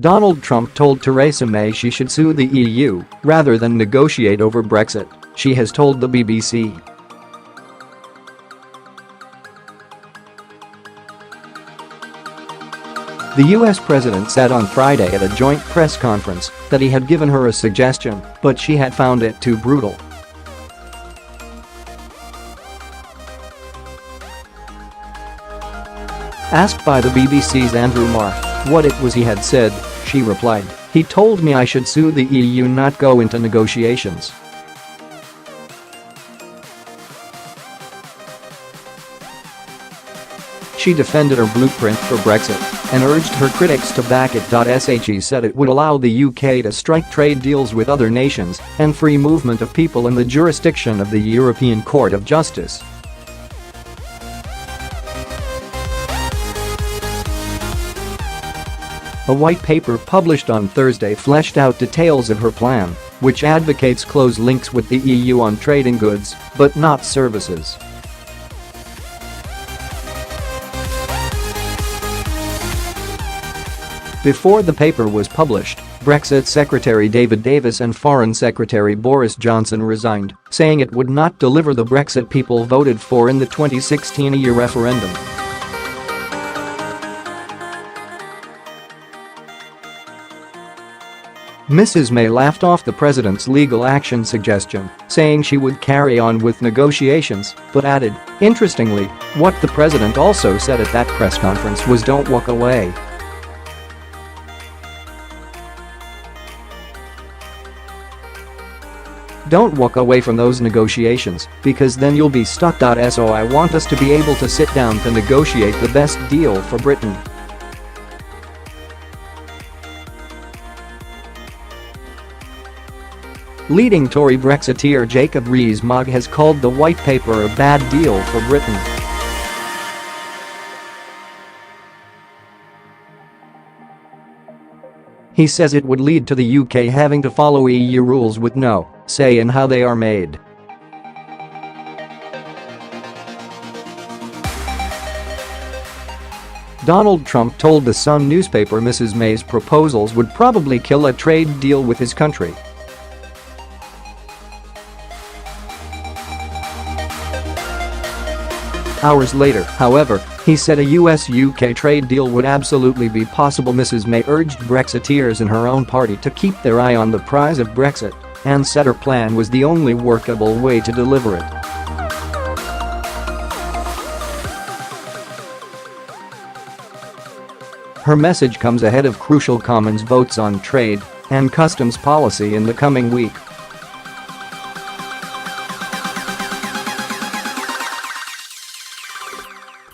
Donald Trump told Theresa May she should sue the EU rather than negotiate over Brexit, she has told the BBC. The US president said on Friday at a joint press conference that he had given her a suggestion, but she had found it too brutal. Asked by the BBC's Andrew Marr what it was he had said, she replied, "He told me I should sue the EU, not go into negotiations." She defended her blueprint for Brexit and urged her critics to back it.She said it would allow the UK to strike trade deals with other nations and free movement of people in the jurisdiction of the European Court of Justice. A white paper published on Thursday fleshed out details of her plan, which advocates close links with the EU on trading goods, but not services. Before the paper was published, Brexit Secretary David Davis and Foreign Secretary Boris Johnson resigned, saying it would not deliver the Brexit people voted for in the 2016 EU referendum. Mrs. May laughed off the president's legal action suggestion, saying she would carry on with negotiations, but added, "Interestingly, what the president also said at that press conference was don't walk away." Don't walk away from those negotiations, because then you'll be stuck.So I want us to be able to sit down to negotiate the best deal for Britain. Leading Tory Brexiteer Jacob Rees-Mogg has called the White Paper a bad deal for Britain. He says it would lead to the UK having to follow EU rules with no say in how they are made. Donald Trump told the Sun newspaper Mrs. May's proposals would probably kill a trade deal with his country. Hours later, however, he said a US-UK trade deal would absolutely be possible. Mrs. May urged Brexiteers in her own party to keep their eye on the prize of Brexit and said her plan was the only workable way to deliver it. Her message comes ahead of crucial Commons votes on trade and customs policy in the coming week.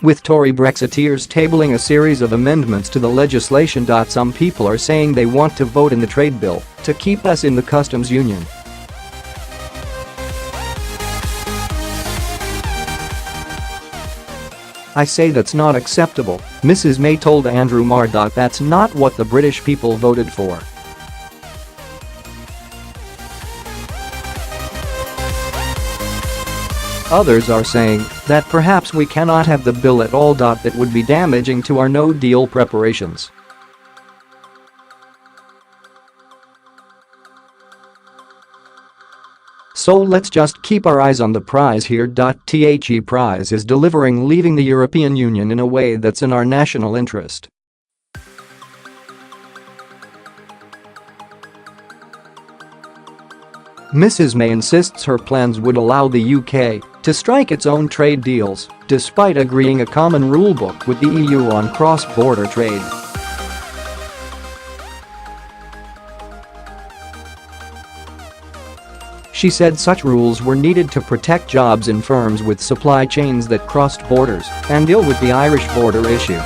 With Tory Brexiteers tabling a series of amendments to the legislation. Some people are saying they want to vote in the trade bill to keep us in the customs union. I say that's not acceptable, Mrs. May told Andrew Marr. That's not what the British people voted for. Others are saying that perhaps we cannot have the bill at all. That would be damaging to our no-deal preparations. So let's just keep our eyes on the prize here.The prize is delivering leaving the European Union in a way that's in our national interest. Mrs. May insists her plans would allow the UK to strike its own trade deals, despite agreeing a common rulebook with the EU on cross-border trade. She said such rules were needed to protect jobs in firms with supply chains that crossed borders and deal with the Irish border issue.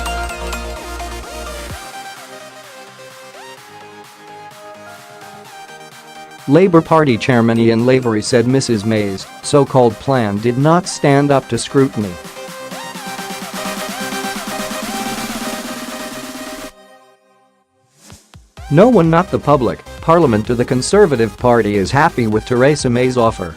Labour Party Chairman Ian Lavery said Mrs. May's so-called plan did not stand up to scrutiny. No one, not the public, Parliament or the Conservative Party is happy with Theresa May's offer.